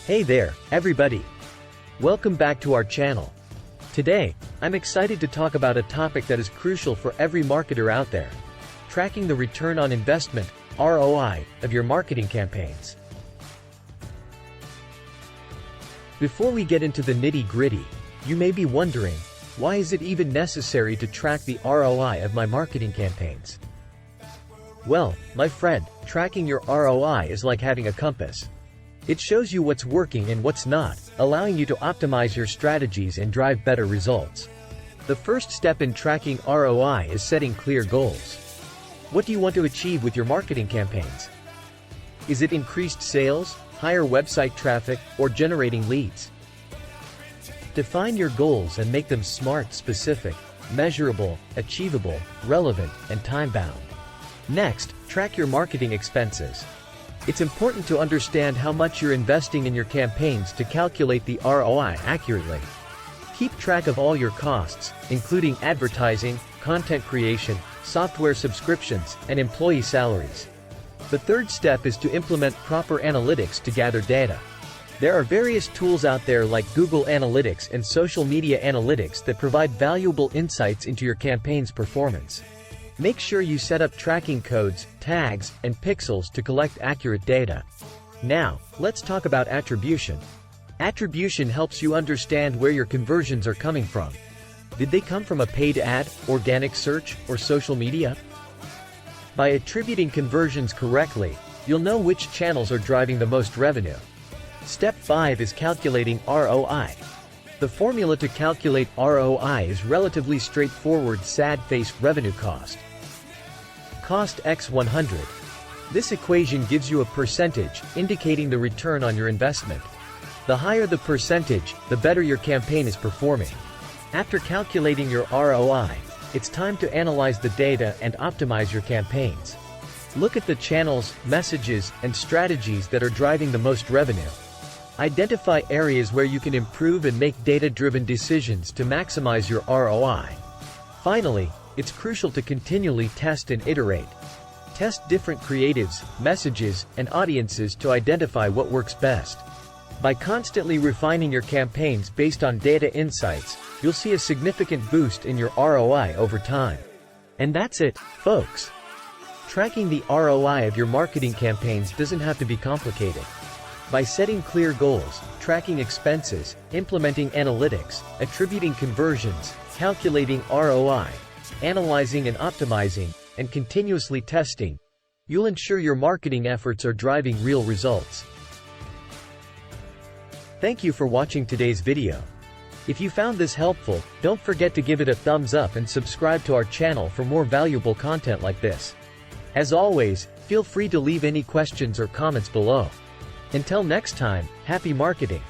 Hey there, everybody. Welcome back to our channel. Today, I'm excited to talk about a topic that is crucial for every marketer out there. Tracking the return on investment, ROI, of your marketing campaigns. Before we get into the nitty-gritty, you may be wondering, why is it even necessary to track the ROI of my marketing campaigns? Well, my friend, tracking your ROI is like having a compass. It shows you what's working and what's not, allowing you to optimize your strategies and drive better results. The first step in tracking ROI is setting clear goals. What do you want to achieve with your marketing campaigns? Is it increased sales, higher website traffic, or generating leads? Define your goals and make them smart, specific, measurable, achievable, relevant, and time-bound. Next, track your marketing expenses. It's important to understand how much you're investing in your campaigns to calculate the ROI accurately. Keep track of all your costs, including advertising, content creation, software subscriptions, and employee salaries. The third step is to implement proper analytics to gather data. There are various tools out there like Google Analytics and social media analytics that provide valuable insights into your campaign's performance. Make sure you set up tracking codes, tags, and pixels to collect accurate data. Now, let's talk about attribution. Attribution helps you understand where your conversions are coming from. Did they come from a paid ad, organic search, or social media? By attributing conversions correctly, you'll know which channels are driving the most revenue. Step 5 is calculating ROI. The formula to calculate ROI is relatively straightforward: sad face revenue cost. Cost x 100. This equation gives you a percentage, indicating the return on your investment. The higher the percentage, the better your campaign is performing. After calculating your ROI, it's time to analyze the data and optimize your campaigns. Look at the channels, messages, and strategies that are driving the most revenue. Identify areas where you can improve and make data-driven decisions to maximize your ROI. Finally, it's crucial to continually test and iterate. Test different creatives, messages, and audiences to identify what works best. By constantly refining your campaigns based on data insights, you'll see a significant boost in your ROI over time. And that's it, folks. Tracking the ROI of your marketing campaigns doesn't have to be complicated. By setting clear goals, tracking expenses, implementing analytics, attributing conversions, calculating ROI, analyzing and optimizing, and continuously testing, you'll ensure your marketing efforts are driving real results. Thank you for watching today's video. If you found this helpful, don't forget to give it a thumbs up and subscribe to our channel for more valuable content like this. As always, feel free to leave any questions or comments below. Until next time, happy marketing!